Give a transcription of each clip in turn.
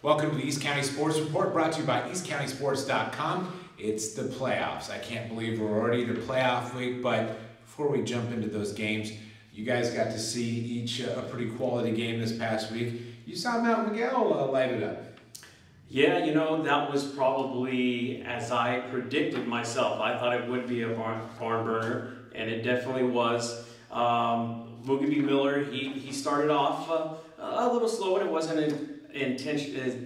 Welcome to the East County Sports Report, brought to you by EastCountySports.com. It's the playoffs. I can't believe we're already the playoff week, but before we jump into those games, you guys got to see each a pretty quality game this past week. You saw Mount Miguel light it up. Yeah, you know, that was probably as I predicted myself. I thought it would be a barn burner, and it definitely was. Mookie B. Miller, he started off a little slow, and it wasn't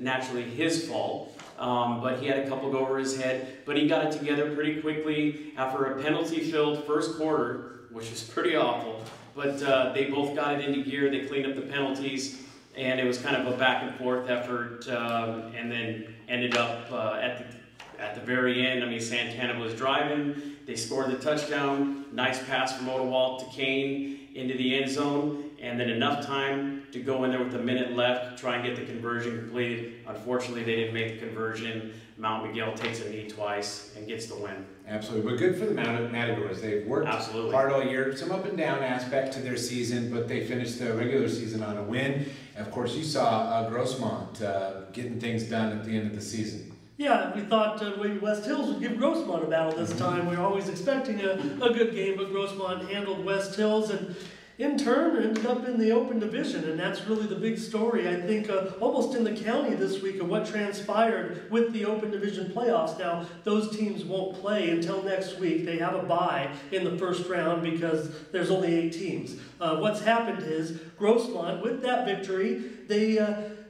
naturally his fault. But he had a couple go over his head, but he got it together pretty quickly after a penalty-filled first quarter, which was pretty awful. But they both got it into gear. They cleaned up the penalties, and it was kind of a back-and-forth effort, and then ended up at the very end. I mean, Santana was driving. They scored the touchdown. Nice pass from Odewalt to Kane into the end zone, and then enough time to go in there with a minute left, try and get the conversion completed. Unfortunately, they didn't make the conversion. Mount Miguel takes a knee twice and gets the win. Absolutely, but good for the Matadors. They've worked hard all year. Some up and down aspect to their season, but they finished the regular season on a win. And of course, you saw Grossmont getting things done at the end of the season. Yeah, we thought West Hills would give Grossmont a battle this time. We were always expecting a good game, but Grossmont handled West Hills and in turn ended up in the open division, and that's really the big story, I think, almost in the county this week of what transpired with the open division playoffs. Now, those teams won't play until next week. They have a bye in the first round because there's only 8 teams. What's happened is Grossmont, with that victory, they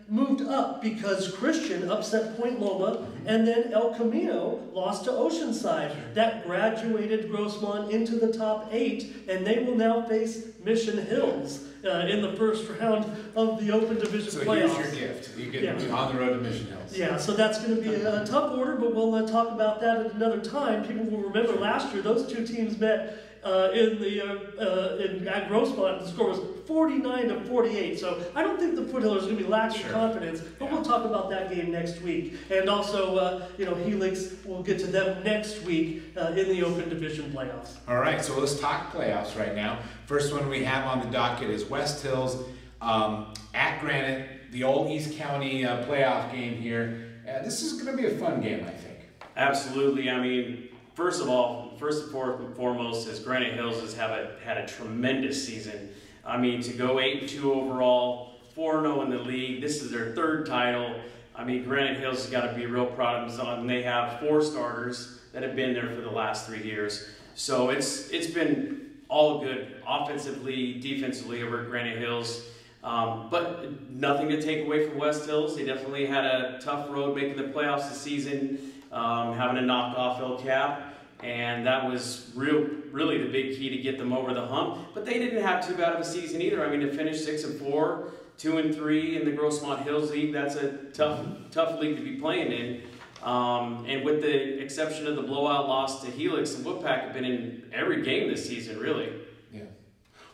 moved up because Christian upset Point Loma, and then El Camino lost to Oceanside. That graduated Grossmont into the top 8, and they will now face Mission Hills in the first round of the Open Division playoffs. So here's your gift. You get on the road to Mission Hills. Yeah, so that's going to be a tough order, but we'll talk about that at another time. People will remember last year those two teams met at Grossmont. The score was 49-48. So I don't think the Foothillers are going to be lacking confidence, but we'll talk about that game next week. And also, Helix, we'll get to them next week in the Open Division playoffs. All right, so let's talk playoffs right now. First one we have on the docket is West Hills at Granite, the old East County playoff game here. This is going to be a fun game, I think. Absolutely. I mean, first and foremost, is Granite Hills has had a tremendous season. I mean, to go 8-2 overall, 4-0 in the league. This is their 3rd title. I mean, Granite Hills has got to be real proud of them. And they have 4 starters that have been there for the last 3 years. So it's been all good, offensively, defensively over at Granite Hills. But nothing to take away from West Hills. They definitely had a tough road making the playoffs this season, having to knock off El Cap. And that was really the big key to get them over the hump. But they didn't have too bad of a season either. I mean, to finish 6-4, 2-3 in the Grossmont Hills League, that's a tough league to be playing in. And with the exception of the blowout loss to Helix, and Woodpack have been in every game this season, really. Yeah.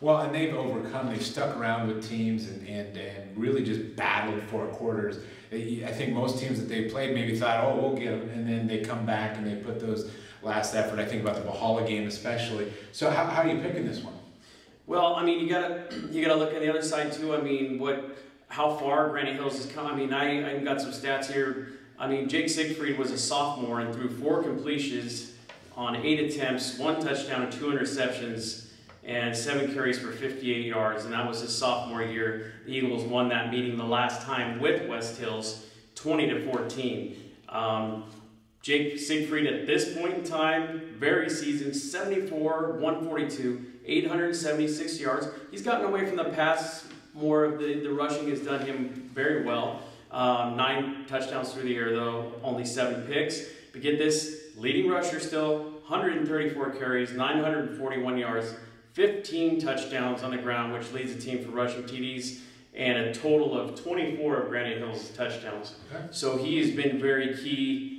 Well, and they've overcome. They've stuck around with teams and really just battled 4 quarters. I think most teams that they played maybe thought, oh, we'll get them, and then they come back and they put those last effort. I think about the Valhalla game especially. So how are you picking this one? Well, I mean, you gotta look at the other side too. I mean, how far Granite Hills has come. I mean, I got some stats here. I mean, Jake Siegfried was a sophomore and threw 4 completions on 8 attempts, 1 touchdown and 2 interceptions, and 7 carries for 58 yards, and that was his sophomore year. The Eagles won that meeting the last time with West Hills, 20-14. Jake Siegfried at this point in time, very seasoned, 74, 142, 876 yards. He's gotten away from the pass. More of the rushing has done him very well. 9 touchdowns through the air though, only 7 picks. But get this, leading rusher still, 134 carries, 941 yards, 15 touchdowns on the ground, which leads the team for rushing TDs, and a total of 24 of Granite Hills touchdowns. Okay. So he has been very key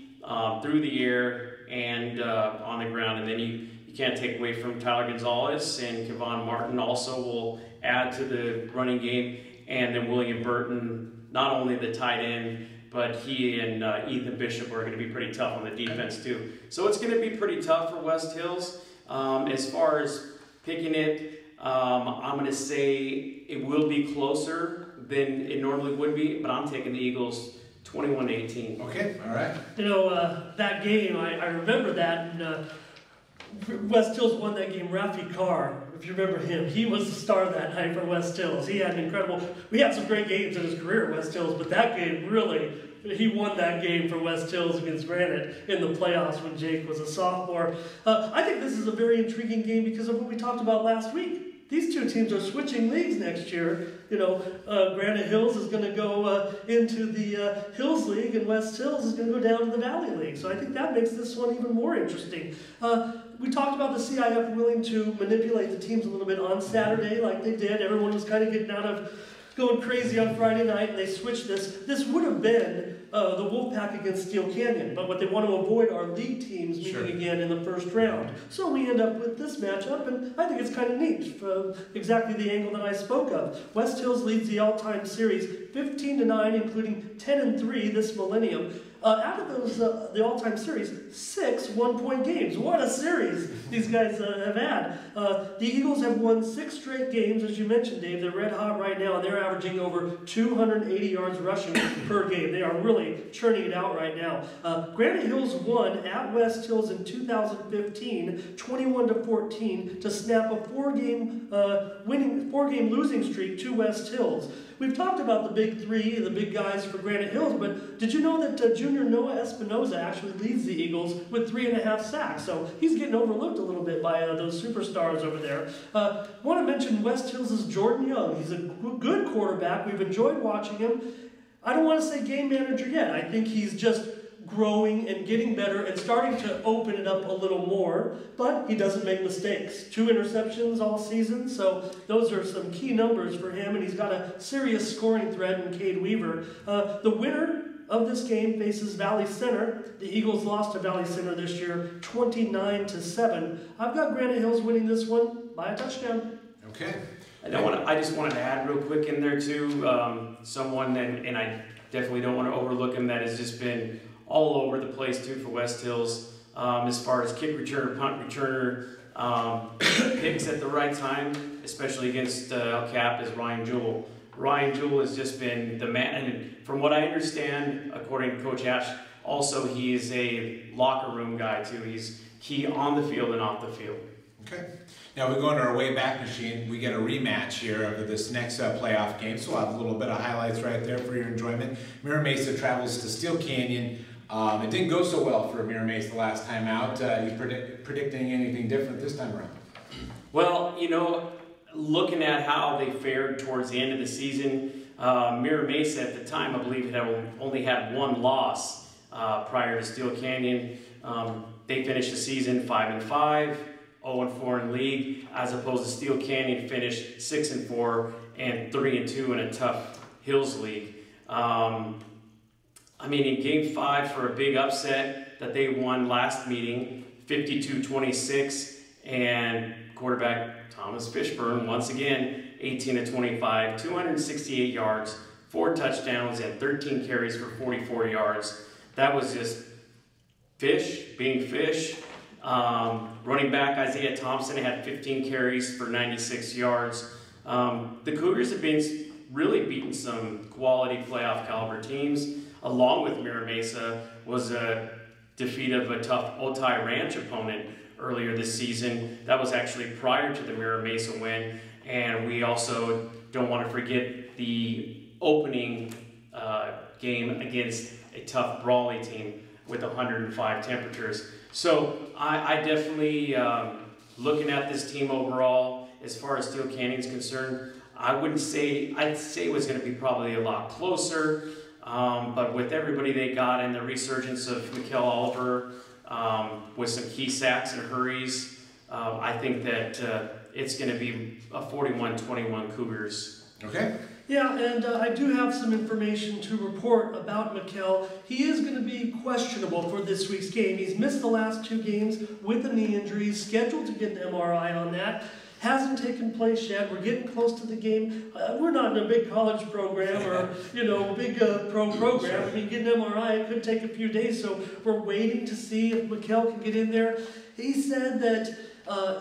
through the air and on the ground. And then you can't take away from Tyler Gonzalez, and Kevon Martin also will add to the running game. And then William Burton, not only the tight end, but he and Ethan Bishop are going to be pretty tough on the defense too. So it's going to be pretty tough for West Hills. As far as picking it, I'm going to say it will be closer than it normally would be, but I'm taking the Eagles 21-18. Okay, all right. You know, that game, I remember that, and West Hills won that game. Rafi Carr, if you remember him, he was the star that night for West Hills. He had an incredible, we had some great games in his career at West Hills, but that game really, he won that game for West Hills against Granite in the playoffs when Jake was a sophomore. I think this is a very intriguing game because of what we talked about last week. These two teams are switching leagues next year. You know, Granite Hills is going to go into the Hills League, and West Hills is going to go down to the Valley League. So I think that makes this one even more interesting. We talked about the CIF willing to manipulate the teams a little bit on Saturday like they did. Everyone was kind of getting out of going crazy on Friday night, and they switched this. This would have been the Wolfpack against Steel Canyon, but what they want to avoid are league teams meeting again in the first round. So we end up with this matchup, and I think it's kind of neat from exactly the angle that I spoke of. West Hills leads the all-time series 15-9, including 10-3 this millennium. Out of those, the all-time series, 6 one-point games. What a series these guys have had. The Eagles have won 6 straight games, as you mentioned, Dave. They're red hot right now, and they're averaging over 280 yards rushing per game. They are really churning it out right now. Granite Hills won at West Hills in 2015, 21-14, to snap a 4-game losing streak to West Hills. We've talked about the big three, the big guys for Granite Hills, but did you know that junior Noah Espinoza actually leads the Eagles with 3.5 sacks? So he's getting overlooked a little bit by those superstars over there. I want to mention West Hills' Jordan Young. He's a good quarterback. We've enjoyed watching him. I don't want to say game manager yet. I think he's just growing and getting better and starting to open it up a little more, but he doesn't make mistakes. 2 interceptions all season, so those are some key numbers for him, and he's got a serious scoring threat in Cade Weaver. The winner of this game faces Valley Center. The Eagles lost to Valley Center this year 29-7. I've got Granite Hills winning this one by a touchdown. Okay. I just wanted to add real quick in there too, someone, and I definitely don't want to overlook him, that has just been all over the place too for West Hills, as far as kick returner, punt returner, picks at the right time, especially against El Cap, is Ryan Jewell. Ryan Jewell has just been the man, and from what I understand, according to Coach Ash, also he is a locker room guy too. He's key on the field and off the field. Okay. Now we go into our way back machine. We get a rematch here of this next playoff game, so we'll have a little bit of highlights right there for your enjoyment. Mira Mesa travels to Steel Canyon. It didn't go so well for Mira Mesa the last time out. You predicting anything different this time around? Well, you know, looking at how they fared towards the end of the season, Mira Mesa at the time, I believe, had only had 1 loss prior to Steel Canyon. They finished the season 5-5, 0-4 in league, as opposed to Steel Canyon finished 6-4 and 3-2 in a tough Hills League. I mean, in Game 5 for a big upset that they won last meeting, 52-26, and quarterback Thomas Fishburne, once again, 18-25, 268 yards, 4 touchdowns, and 13 carries for 44 yards. That was just Fish being Fish. Running back Isaiah Thompson had 15 carries for 96 yards. The Cougars have been really beating some quality playoff caliber teams. Along with Mira Mesa was a defeat of a tough Otay Ranch opponent earlier this season. That was actually prior to the Mira Mesa win. And we also don't want to forget the opening game against a tough Brawley team with 105 temperatures. So I definitely, looking at this team overall, as far as Steel Canyon's concerned, I'd say it was going to be probably a lot closer. But with everybody they got and the resurgence of Mikkel Oliver, with some key sacks and hurries, I think that it's going to be a 41-21 Cougars. Okay. Yeah, and I do have some information to report about Mikkel. He is going to be questionable for this week's game. He's missed the last 2 games with a knee injury. He's scheduled to get an MRI on that. Hasn't taken place yet. We're getting close to the game. We're not in a big college program or, big pro program. I mean, getting an MRI, it could take a few days, so we're waiting to see if Mikkel can get in there. He said that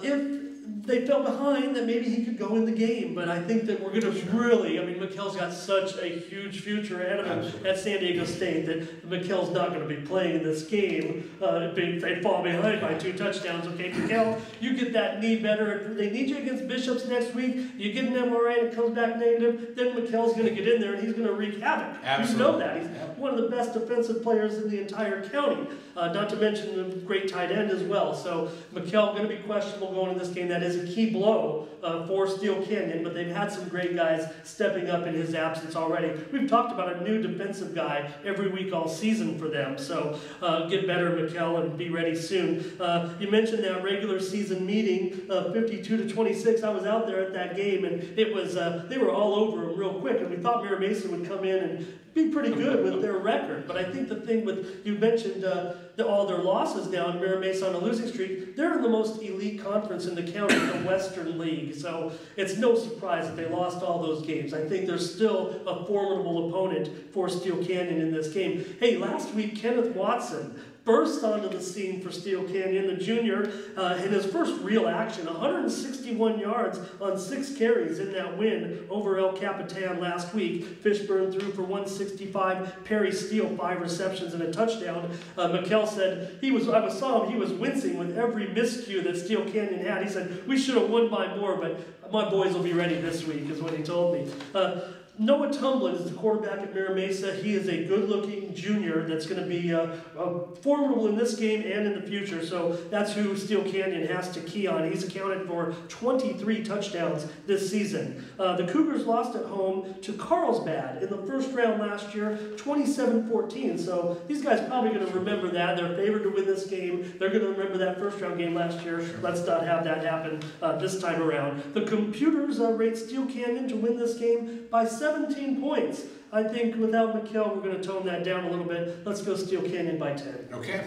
if they fell behind, that maybe he could go in the game. But I think that we're going to really, I mean, Mikkel's got such a huge future ahead of him at San Diego State that Mikkel's not going to be playing in this game if they fall behind by 2 touchdowns. Okay, Mikkel, you get that knee better. If they need you against Bishops next week, you get an MRI and it comes back negative, then Mikkel's going to get in there and he's going to wreak havoc. Absolutely. You know that. He's one of the best defensive players in the entire county, not to mention a great tight end as well. So Mikkel going to be questionable going in this game. That is a key blow for Steele Canyon, but they've had some great guys stepping up in his absence already. We've talked about a new defensive guy every week all season for them, so get better, Mikkel, and be ready soon. You mentioned that regular season meeting, 52-26. I was out there at that game, and it was they were all over him real quick, and we thought Mira Mason would come in and be pretty good with their record. But I think the thing with, you mentioned all their losses now, and Mira Mesa on a losing streak, they're in the most elite conference in the county, the Western League. So it's no surprise that they lost all those games. I think they're still a formidable opponent for Steele Canyon in this game. Hey, last week, Kenneth Watson burst onto the scene for Steele Canyon, the junior, in his first real action, 161 yards on 6 carries in that win over El Capitan last week. Fishburne threw for 165, Perry Steele 5 receptions and a touchdown. Mikkel said, I saw him, he was wincing with every miscue that Steele Canyon had. He said, we should have won by more, but my boys will be ready this week, is what he told me. Noah Tumblin is the quarterback at Mira Mesa. He is a good-looking junior that's going to be formidable in this game and in the future. So that's who Steele Canyon has to key on. He's accounted for 23 touchdowns this season. The Cougars lost at home to Carlsbad in the first round last year, 27-14. So these guys probably going to remember that. They're favored to win this game. They're going to remember that first-round game last year. Let's not have that happen this time around. The computers rate Steele Canyon to win this game by 17 points. I think without Mikkel, we're going to tone that down a little bit. Let's go Steele Canyon by 10. Okay.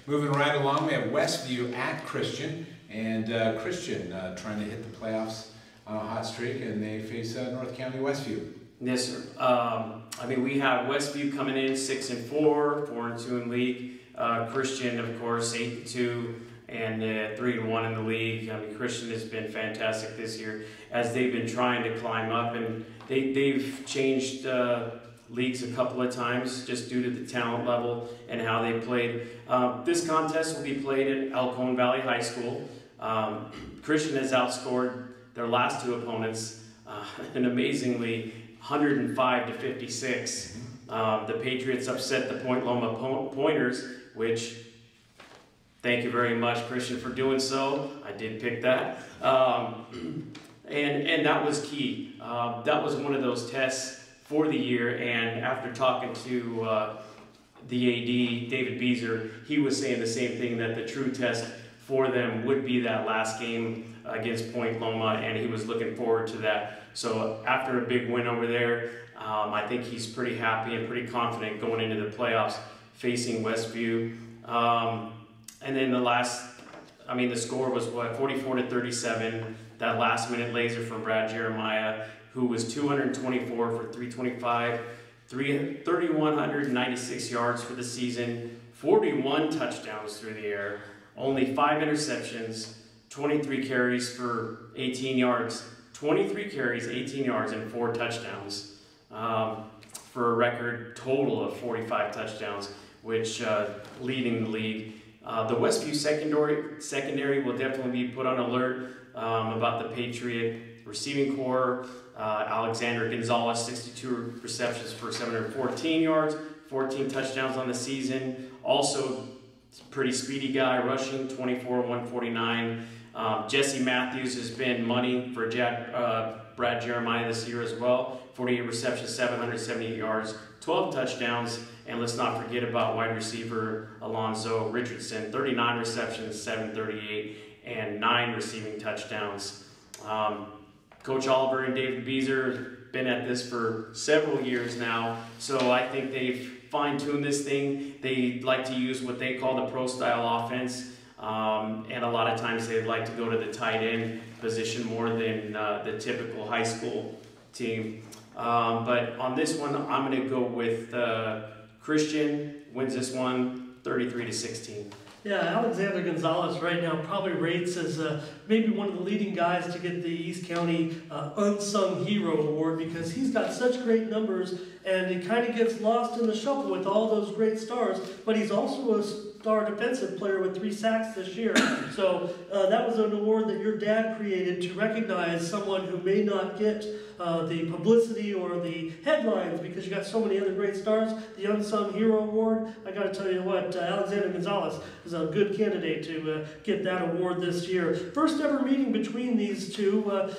Moving right along, we have Westview at Christian. And Christian trying to hit the playoffs on a hot streak, and they face North County Westview. Yes, sir. I mean, we have Westview coming in 6-4, 4-2 in league. Christian, of course, 8-2. And 3-1 in the league. I mean, Christian has been fantastic this year as they've been trying to climb up, and they've changed leagues a couple of times just due to the talent level and how they played. This contest will be played at Elkhorn Valley High School. Christian has outscored their last 2 opponents, and amazingly 105-56. The Patriots upset the Point Loma Pointers, which, thank you very much, Christian, for doing so. I did pick that. And that was key. That was one of those tests for the year, and after talking to the AD, David Beezer, he was saying the same thing, that the true test for them would be that last game against Point Loma, and he was looking forward to that. So after a big win over there, I think he's pretty happy and pretty confident going into the playoffs facing Westview. And then the score was what, 44-37. That last minute laser from Brad Jeremiah, who was 224 for 325, 3,196 yards for the season, 41 touchdowns through the air, only 5 interceptions, 23 carries for 18 yards, 23 carries, 18 yards, and 4 touchdowns, for a record total of 45 touchdowns, which leading the league. The Westview secondary will definitely be put on alert about the Patriot receiving corps. Alexander Gonzalez, 62 receptions for 714 yards, 14 touchdowns on the season. Also, pretty speedy guy rushing, 24-149. Jesse Matthews has been money for Brad Jeremiah this year as well. 48 receptions, 778 yards, 12 touchdowns. And let's not forget about wide receiver Alonzo Richardson, 39 receptions, 738, and 9 receiving touchdowns. Coach Oliver and David Beezer have been at this for several years now, so I think they've fine-tuned this thing. They like to use what they call the pro-style offense, and a lot of times they like to go to the tight end position more than the typical high school team. But on this one, I'm going to go with Christian wins this one 33-16. Yeah, Alexander Gonzalez right now probably rates as maybe one of the leading guys to get the East County Unsung Hero Award because he's got such great numbers and he kind of gets lost in the shuffle with all those great stars, but he's also a star defensive player with 3 sacks this year. So that was an award that your dad created to recognize someone who may not get the publicity or the headlines because you got so many other great stars. The Unsung Hero Award, I got to tell you what, Alexander Gonzalez is a good candidate to get that award this year. First ever meeting between these two.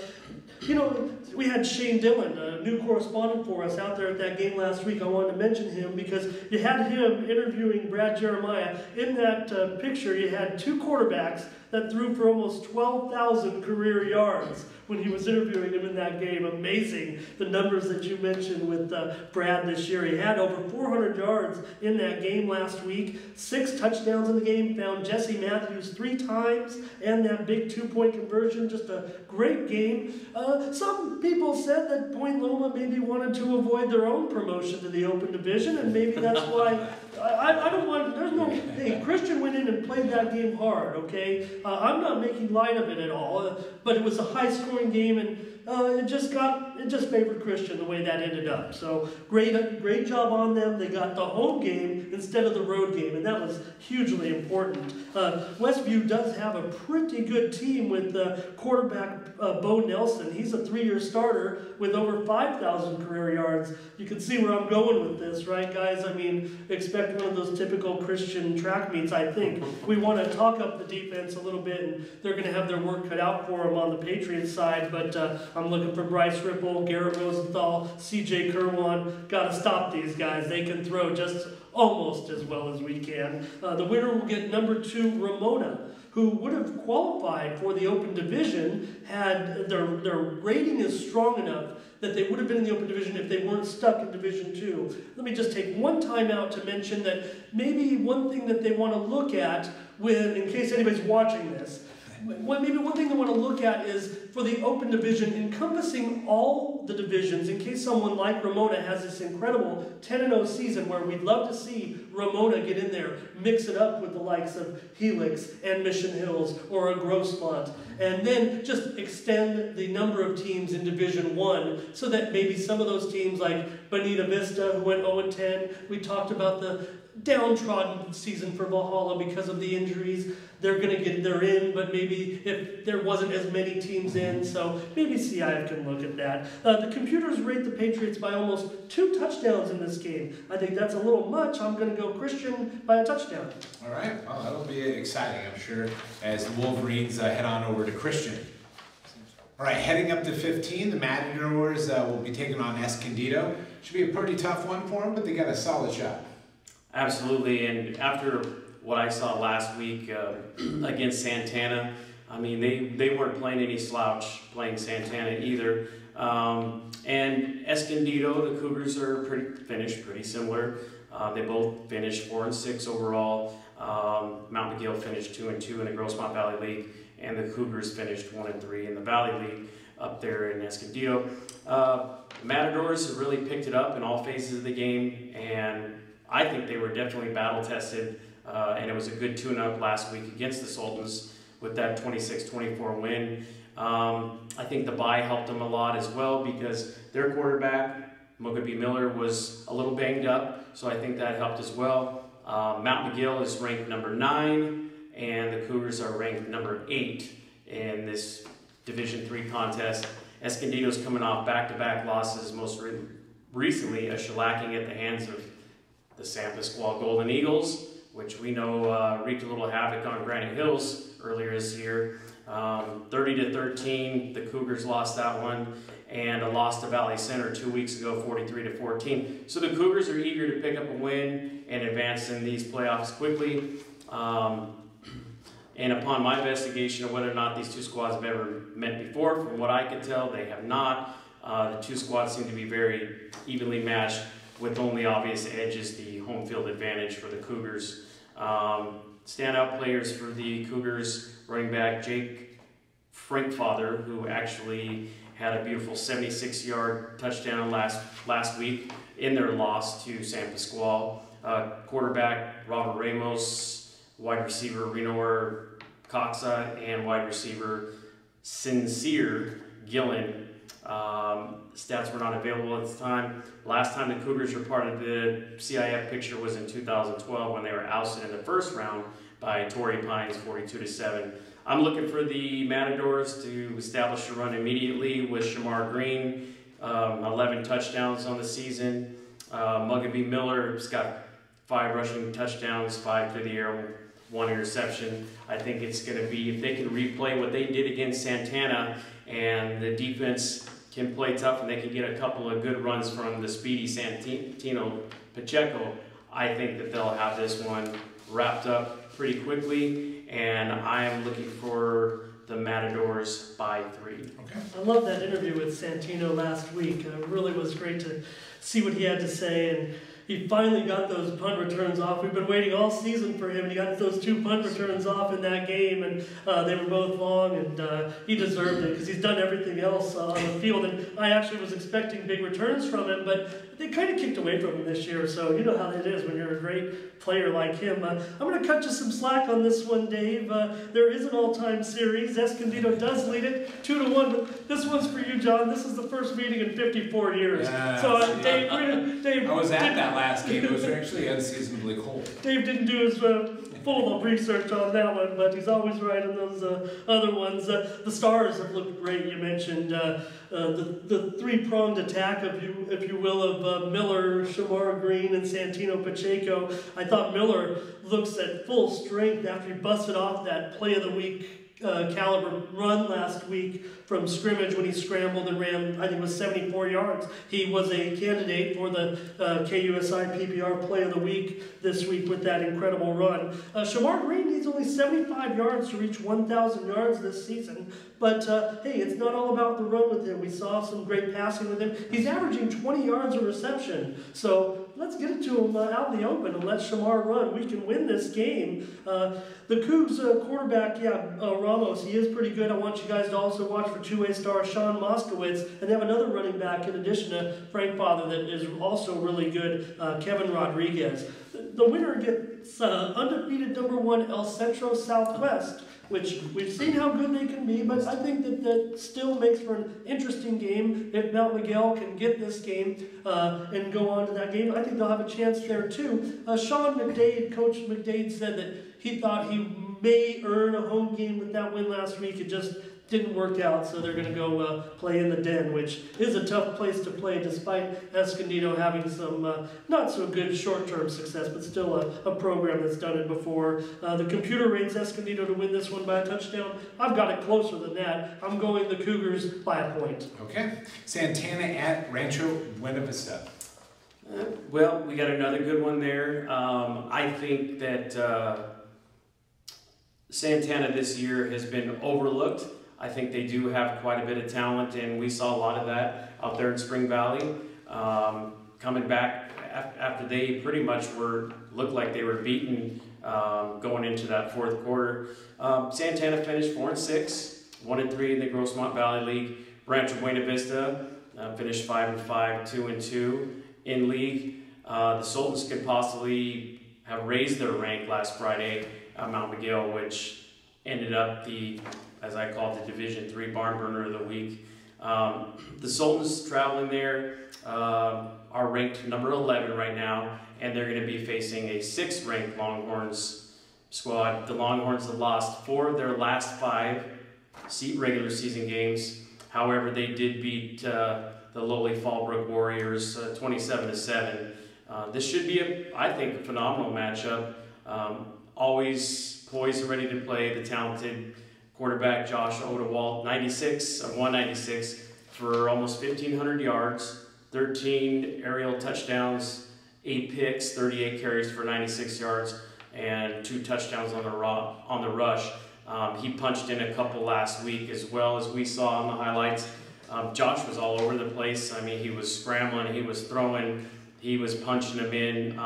You know, we had Shane Dillon, a new correspondent for us, out there at that game last week. I wanted to mention him because you had him interviewing Brad Jeremiah. In that picture, you had 2 quarterbacks that threw for almost 12,000 career yards when he was interviewing him in that game. Amazing, the numbers that you mentioned with Brad this year. He had over 400 yards in that game last week, 6 touchdowns in the game, found Jesse Matthews 3 times, and that big 2-point conversion. Just a great game. Some people said that Point Loma maybe wanted to avoid their own promotion to the Open Division, and maybe that's why I don't want, there's no, hey, Christian went in and played that game hard, okay? I'm not making light of it at all, but it was a high-scoring game, and it just favored Christian the way that ended up. So great job on them. They got the home game instead of the road game, and that was hugely important. Westview does have a pretty good team with quarterback Bo Nelson. He's a 3-year starter with over 5,000 career yards. You can see where I'm going with this, right, guys? I mean, expect one of those typical Christian track meets, I think. We want to talk up the defense a little bit, and they're going to have their work cut out for them on the Patriots side, but I'm looking for Bryce Ripple, Garrett Rosenthal, CJ Kerwan. Got to stop these guys. They can throw just almost as well as we can. The winner will get number 2, Ramona, who would have qualified for the Open Division had their rating is strong enough that they would have been in the Open Division if they weren't stuck in Division 2. Let me just take one time out to mention that maybe one thing that they want to look at when, in case anybody's watching this, maybe one thing they want to look at is for the Open Division, encompassing all the divisions, in case someone like Ramona has this incredible 10-0 season where we'd love to see Ramona get in there, mix it up with the likes of Helix and Mission Hills or a Grossmont, and then just extend the number of teams in Division 1 so that maybe some of those teams like Bonita Vista, who went 0-10, we talked about the downtrodden season for Valhalla because of the injuries. They're in, but maybe if there wasn't as many teams in, so maybe CI can look at that. The computers rate the Patriots by almost 2 touchdowns in this game. I think that's a little much. I'm going to go Christian by a touchdown. All right, well, that'll be exciting, I'm sure, as the Wolverines head on over to Christian. All right, heading up to 15, the Matadors will be taking on Escondido. Should be a pretty tough one for them, but they got a solid shot. Absolutely, and after what I saw last week against Santana, I mean, they weren't playing any slouch playing Santana either. And Escondido, the Cougars are finished pretty similar. They both finished 4-6 overall. Mount McGill finished 2-2 in the Grossmont Valley League, and the Cougars finished 1-3 in the Valley League up there in Escondido. The Matadors have really picked it up in all phases of the game, and I think they were definitely battle-tested, and it was a good tune-up last week against the Sultans with that 26-24 win. I think the bye helped them a lot as well because their quarterback, Mogabi Miller, was a little banged up, so I think that helped as well. Mount McGill is ranked number 9, and the Cougars are ranked number 8 in this Division III contest. Escondido's coming off back-to-back losses, most recently a shellacking at the hands of the San Pasqual Golden Eagles, which we know wreaked a little havoc on Granite Hills earlier this year. 30-13, the Cougars lost that one, and a loss to Valley Center 2 weeks ago, 43-14. So the Cougars are eager to pick up a win and advance in these playoffs quickly. And upon my investigation of whether or not these two squads have ever met before, from what I can tell, they have not. The two squads seem to be very evenly matched, with only obvious edges the home field advantage for the Cougars. Standout players for the Cougars, running back Jake Frankfather, who actually had a beautiful 76-yard touchdown last week in their loss to San Pasqual. Quarterback Robert Ramos wide receiver Renor Coxa, and wide receiver Sincere Gillen. Stats were not available at the time. Last time the Cougars were part of the CIF picture was in 2012 when they were ousted in the first round by Torrey Pines 42-7. I'm looking for the Matadors to establish a run immediately with Shamar Green, 11 touchdowns on the season. Mugabe Miller's got 5 rushing touchdowns, 5 through the air, 1 interception. I think it's going to be, if they can replay what they did against Santana and the defense can play tough and they can get a couple of good runs from the speedy Santino Pacheco, I think that they'll have this one wrapped up pretty quickly, and I am looking for the Matadors by 3. Okay. I love that interview with Santino last week. It really was great to see what he had to say, and he finally got those punt returns off. We've been waiting all season for him, and he got those 2 punt returns off in that game, and they were both long, and he deserved it because he's done everything else on the field. And I actually was expecting big returns from him, but they kind of kicked away from him this year, so you know how that is when you're a great player like him. I'm going to cut you some slack on this one, Dave. There is an all-time series. Escondido does lead it 2-1, but this one's for you, John. This is the first meeting in 54 years. Yeah, So Dave, I was at that last game. It was actually unseasonably cold. Dave didn't do his full of research on that one, but he's always right on those other ones. The Stars have looked great. You mentioned the 3-pronged attack, if you will, of Miller, Shamar Green, and Santino Pacheco. I thought Miller looks at full strength after he busted off that play of the week caliber run last week from scrimmage when he scrambled and ran, I think it was 74 yards. He was a candidate for the KUSI PPR play of the week this week with that incredible run. Shamar Green needs only 75 yards to reach 1,000 yards this season, but hey, it's not all about the run with him. We saw some great passing with him. He's averaging 20 yards a reception, so let's get it to him out in the open and let Shamar run. We can win this game. The Cougs quarterback, Ramos, he is pretty good. I want you guys to also watch for two-way star Sean Moskowitz, and they have another running back in addition to Frank Father that is also really good, Kevin Rodriguez. The winner gets undefeated #1 El Centro Southwest, which we've seen how good they can be, but I think that still makes for an interesting game. If Mount Miguel can get this game and go on to that game, I think they'll have a chance there too. Sean McDade, Coach McDade, said that he thought he may earn a home game with that win last week. It just didn't work out, so they're going to go play in the Den, which is a tough place to play despite Escondido having some not so good short-term success, but still a program that's done it before. The computer rates Escondido to win this one by a touchdown. I've got it closer than that. I'm going the Cougars by a point. Okay. Santana at Rancho Buena Vista. Well, we got another good one there. I think that Santana this year has been overlooked. I think they do have quite a bit of talent, and we saw a lot of that out there in Spring Valley. Coming back after they pretty much looked like they were beaten going into that fourth quarter. Santana finished 4-6, 1-3 in the Grossmont Valley League. Rancho Buena Vista finished 5-5, 2-2 in league. The Sultans could possibly have raised their rank last Friday at Mount Miguel, which ended up as I call it, the Division III barn burner of the week. The Sultans traveling there are ranked number 11 right now, and they're going to be facing a 6th ranked Longhorns squad. The Longhorns have lost 4 of their last 5 regular season games. However, they did beat the lowly Fallbrook Warriors 27-7. This should be, I think, a phenomenal matchup. Always poised and ready to play. The talented quarterback Josh Odewalt, 196 for almost 1,500 yards, 13 aerial touchdowns, 8 picks, 38 carries for 96 yards, and 2 touchdowns on the rush. He punched in a couple last week as well, as we saw in the highlights. Josh was all over the place. I mean, he was scrambling, he was throwing, he was punching them in.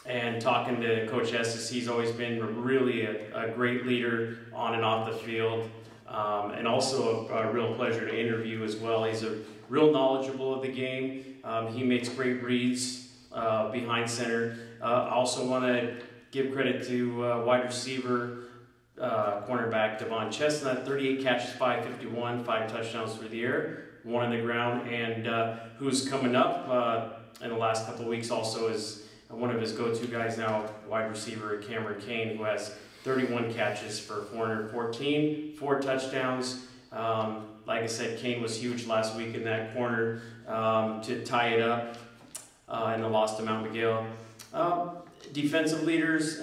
And talking to Coach Estes, he's always been really a great leader on and off the field, and also a real pleasure to interview as well. He's real knowledgeable of the game. He makes great reads behind center. I also want to give credit to wide receiver, cornerback Devon Chestnut, 38 catches, 551, 5 touchdowns through the air, 1 on the ground, and who's coming up in the last couple of weeks also is one of his go-to guys now, wide receiver Cameron Kane, who has 31 catches for 414, 4 touchdowns. Like I said, Kane was huge last week in that corner to tie it up in the loss to Mount Miguel. Defensive leaders,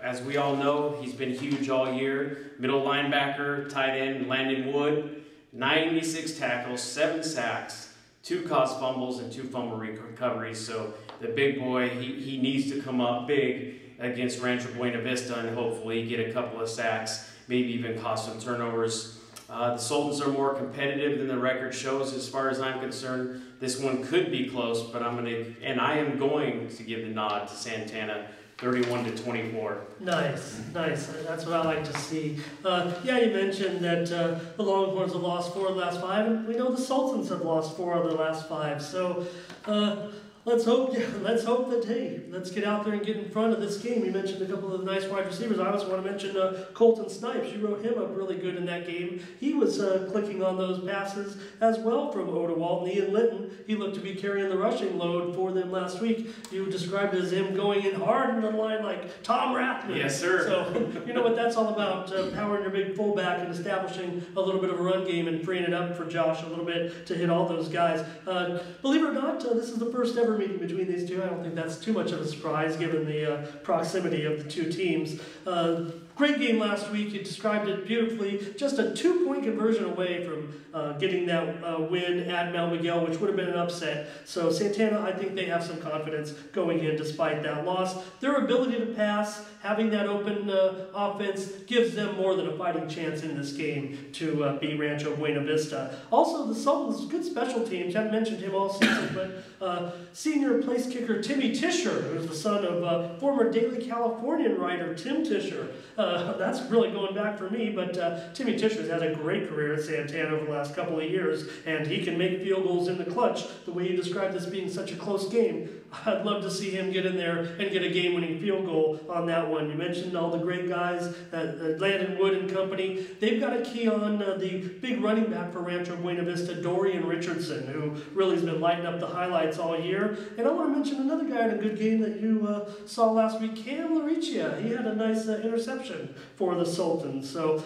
as we all know, he's been huge all year. Middle linebacker, tight end Landon Wood, 96 tackles, 7 sacks, 2 caused fumbles, and 2 fumble recoveries. So the big boy, he needs to come up big against Rancho Buena Vista and hopefully get a couple of sacks, maybe even cause some turnovers. The Sultans are more competitive than the record shows as far as I'm concerned. This one could be close, but I am going to give the nod to Santana, 31-24. Nice. That's what I like to see. Yeah, you mentioned that the Longhorns have lost 4 of the last 5, and we know the Sultans have lost 4 of the last 5. So let's hope that, hey, let's get out there and get in front of this game. You mentioned a couple of nice wide receivers. I also want to mention Colton Snipes. You wrote him up really good in that game. He was clicking on those passes as well from Oda Walton. Ian Litton, he looked to be carrying the rushing load for them last week. You described it as him going in hard in the line like Tom Rathman. Yes, sir. So you know what that's all about, powering your big fullback and establishing a little bit of a run game and freeing it up for Josh a little bit to hit all those guys. Believe it or not, this is the first ever meeting between these two. I don't think that's too much of a surprise given the proximity of the two teams. Great game last week. You described it beautifully. Just a 2-point conversion away from getting that win at Mount Miguel, which would have been an upset. So Santana, I think they have some confidence going in despite that loss. Their ability to pass, having that open offense, gives them more than a fighting chance in this game to beat Rancho Buena Vista. Also, the Sultans, good special teams. I haven't mentioned him all season, but senior place kicker Timmy Tisher, who's the son of former Daily Californian writer Tim Tisher. That's really going back for me, but Timmy Tisher's had a great career at Santana over the last couple of years, and he can make field goals in the clutch the way you described this being such a close game. I'd love to see him get in there and get a game-winning field goal on that one. You mentioned all the great guys, Landon Wood and company. They've got a key on the big running back for Rancho Buena Vista, Dorian Richardson, who really has been lighting up the highlights all year. And I want to mention another guy in a good game that you saw last week, Cam Laricia. He had a nice interception for the Sultans. So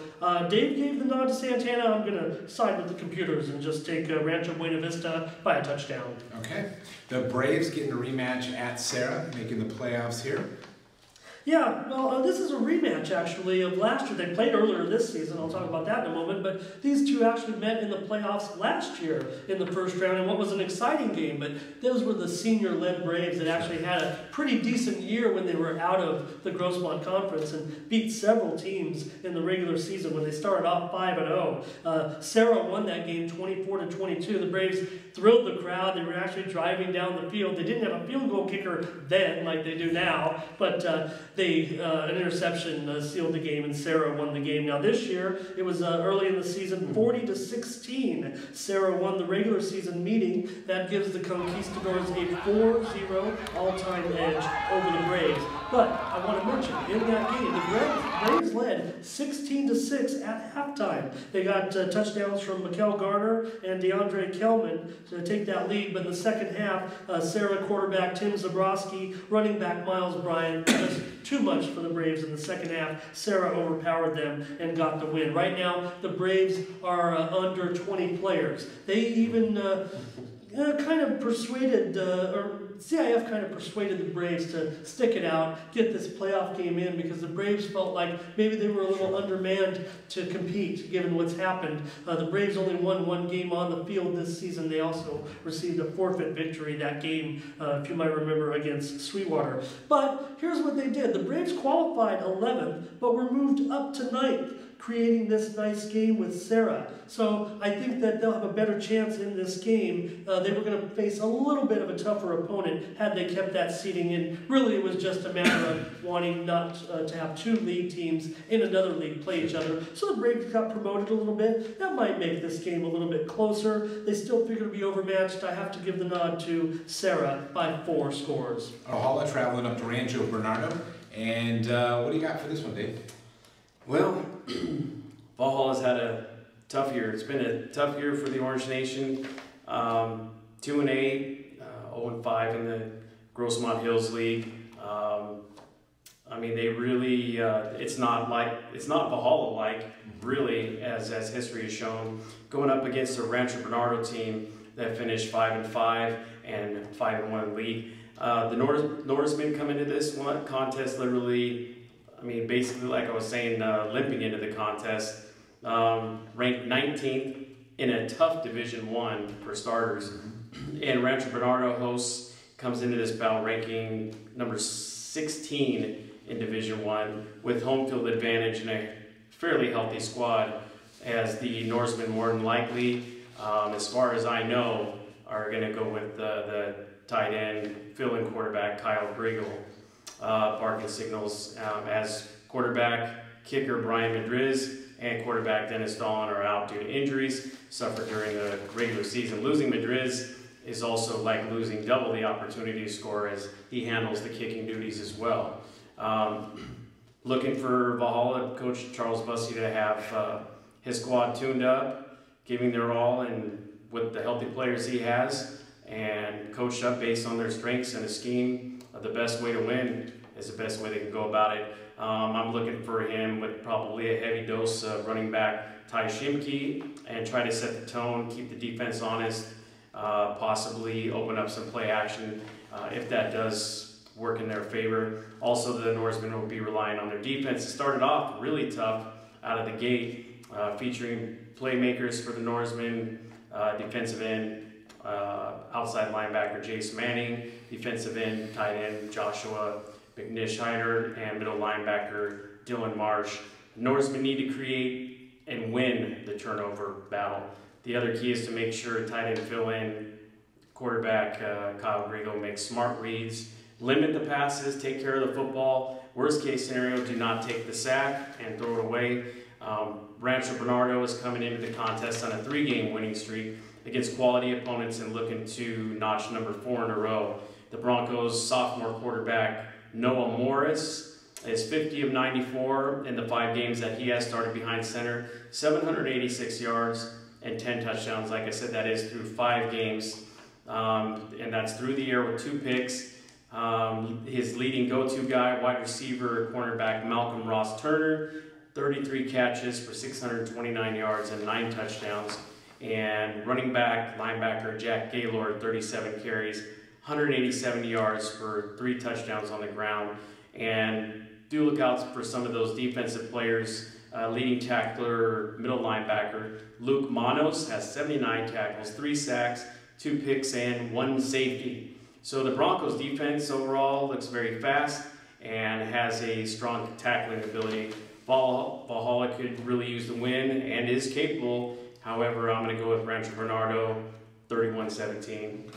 Dave gave the nod to Santana. I'm going to side with the computers and just take Rancho Buena Vista by a touchdown. Okay. The Braves getting a rematch at Serra, making the playoffs here. Yeah, well, this is a rematch, actually, of last year. They played earlier this season. I'll talk about that in a moment. But these two actually met in the playoffs last year in the first round in what was an exciting game. But those were the senior-led Braves that actually had a pretty decent year when they were out of the Grossmont Conference and beat several teams in the regular season when they started off 5-0. Serra won that game 24-22. The Braves thrilled the crowd. They were actually driving down the field. They didn't have a field goal kicker then like they do now, but an interception sealed the game, and Serra won the game. Now this year, it was early in the season, 40-16. Serra won the regular season meeting. That gives the Conquistadors a 4-0 all-time edge over the Braves. But I want to mention, in that game, the Braves led 16-6 at halftime. They got touchdowns from Mikel Garner and DeAndre Kelman to take that lead. But in the second half, Serra quarterback Tim Zabrowski, running back Miles Bryant, just too much for the Braves in the second half. Serra overpowered them and got the win. Right now, the Braves are under 20 players. They even kind of persuaded, or CIF kind of persuaded the Braves to stick it out, get this playoff game in, because the Braves felt like maybe they were a little undermanned to compete, given what's happened. The Braves only won 1 game on the field this season. They also received a forfeit victory that game, if you might remember, against Sweetwater. But here's what they did. The Braves qualified 11th, but were moved up to 9th. creating this nice game with Sarah. So I think that they'll have a better chance in this game. They were going to face a little bit of a tougher opponent had they kept that seeding in. Really, it was just a matter of wanting not to have two league teams in another league play each other. So the Braves got promoted a little bit. That might make this game a little bit closer. They still figure to be overmatched. I have to give the nod to Sarah by 4 scores. Valhalla traveling up to Rancho Bernardo. And what do you got for this one, Dave? Well, Valhalla's had a tough year. It's been a tough year for the Orange Nation. 2-8, 0-5 in the Grossmont Hills League. I mean, they really, it's not Valhalla-like, really, as history has shown. Going up against a Rancho Bernardo team that finished 5-5 and 5-1 league. The Norsemen come into this contest literally, I mean, basically, like I was saying, limping into the contest. Ranked 19th in a tough Division I for starters. And Rancho Bernardo hosts comes into this bout ranking number 16 in Division I with home field advantage and a fairly healthy squad, as the Norsemen more than likely, as far as I know, are going to go with the tight end, fill-in quarterback Kyle Grigel, barking signals, as quarterback, kicker Brian Madriz, and quarterback Dennis Dawn are out due to injuries suffered during the regular season. Losing Madriz is also like losing double the opportunity to score, as he handles the kicking duties as well. Looking for Valhalla coach Charles Bussey to have his squad tuned up, giving their all, and with the healthy players he has, and coached up based on their strengths and a scheme. The best way to win is the best way they can go about it. I'm looking for him with probably a heavy dose of running back Ty Shimke, and try to set the tone, keep the defense honest, possibly open up some play action if that does work in their favor. Also, the Norsemen will be relying on their defense. It started off really tough out of the gate, featuring playmakers for the Norsemen, defensive end, outside linebacker Jace Manning, defensive end, tight end Joshua McNish-Hyder, and middle linebacker Dylan Marsh. The Norsemen need to create and win the turnover battle. The other key is to make sure tight end fill-in quarterback Kyle Grigel makes smart reads, limit the passes, take care of the football. Worst case scenario, do not take the sack and throw it away. Rancho Bernardo is coming into the contest on a 3-game winning streak against quality opponents and looking to notch number 4 in a row. The Broncos' sophomore quarterback Noah Morris is 50 of 94 in the 5 games that he has started behind center, 786 yards and 10 touchdowns. Like I said, that is through 5 games, and that's through the air with 2 picks. His leading go-to guy, wide receiver, cornerback Malcolm Ross Turner, 33 catches for 629 yards and 9 touchdowns. And running back, linebacker Jack Gaylord, 37 carries, 187 yards for 3 touchdowns on the ground. And do look out for some of those defensive players. Leading tackler, middle linebacker Luke Manos has 79 tackles, 3 sacks, 2 picks, and 1 safety. So the Broncos defense overall looks very fast and has a strong tackling ability. Valhalla could really use the win and is capable. However, I'm going to go with Rancho Bernardo, 31-17.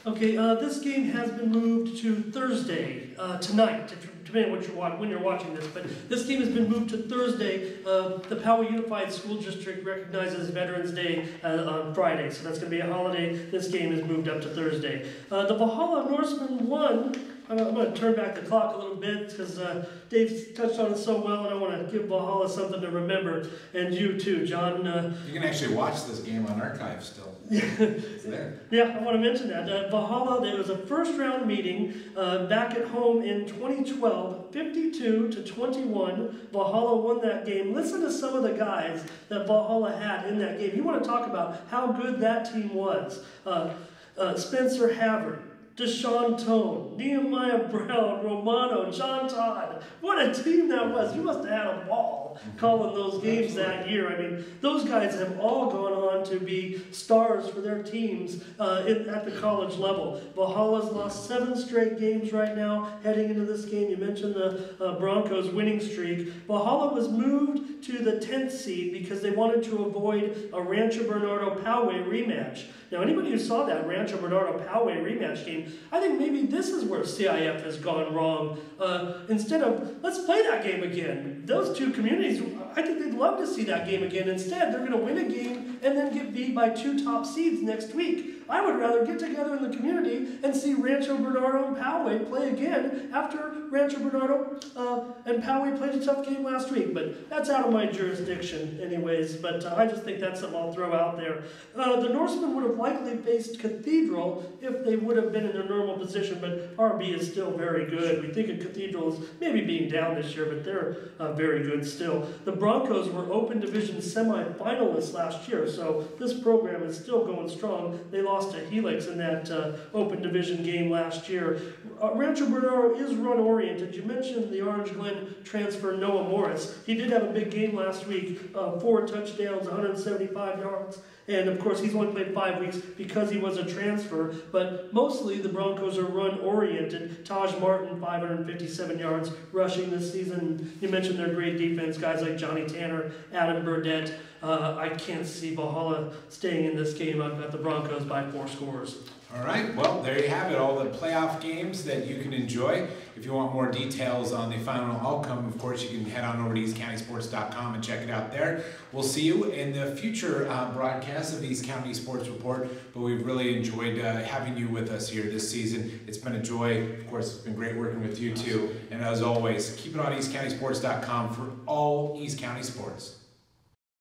Okay, this game has been moved to Thursday, tonight, depending on when you're watching this, but this game has been moved to Thursday. The Poway Unified School District recognizes Veterans Day on Friday, so that's going to be a holiday. This game is moved up to Thursday. The Valhalla Norsemen won. I'm going to turn back the clock a little bit because Dave touched on it so well, and I want to give Valhalla something to remember, and you too, John. You can actually watch this game on archive still. It's there. Yeah, I want to mention that. Valhalla, there was a first-round meeting back at home in 2012, 52-21. Valhalla won that game. Listen to some of the guys that Valhalla had in that game. You want to talk about how good that team was. Spencer Havard, Deshaun Tone, Nehemiah Brown, Romano, John Todd. What a team that was. You must have had a ball calling those games that year. I mean, those guys have all gone on to be stars for their teams at the college level. Valhalla's lost 7 straight games right now heading into this game. You mentioned the Broncos winning streak. Valhalla was moved to the 10th seed because they wanted to avoid a Rancho Bernardo Poway rematch. Now, anybody who saw that Rancho Bernardo Poway rematch game, I think maybe this is where CIF has gone wrong. Instead of, let's play that game again. Those two communities, I think they'd love to see that game again. Instead, they're going to win a game and then get beat by 2 top seeds next week. I would rather get together in the community and see Rancho Bernardo and Poway play again after Rancho Bernardo and Poway played a tough game last week. But that's out of my jurisdiction anyways. But I just think that's something I'll throw out there. The Norsemen would have likely faced Cathedral if they would have been in their normal position, but RB is still very good. We think of Cathedral as maybe being down this year, but they're very good still. The Broncos were Open Division semi-finalists last year, so this program is still going strong. They lost to Helix in that Open Division game last year. Rancho Bernardo is run-oriented. You mentioned the Orange Glen transfer Noah Morris. He did have a big game last week, 4 touchdowns, 175 yards. And of course, he's only played 5 weeks because he was a transfer. But mostly the Broncos are run-oriented. Taj Martin, 557 yards rushing this season. You mentioned their great defense, guys like Johnny Tanner, Adam Burdett. I can't see Valhalla staying in this game up at the Broncos by 4 scores. All right, well, there you have it, all the playoff games that you can enjoy. If you want more details on the final outcome, of course, you can head on over to eastcountysports.com and check it out there. We'll see you in the future broadcasts of the East County Sports Report, but we've really enjoyed having you with us here this season. It's been a joy. Of course, it's been great working with you too. And as always, keep it on eastcountysports.com for all East County sports.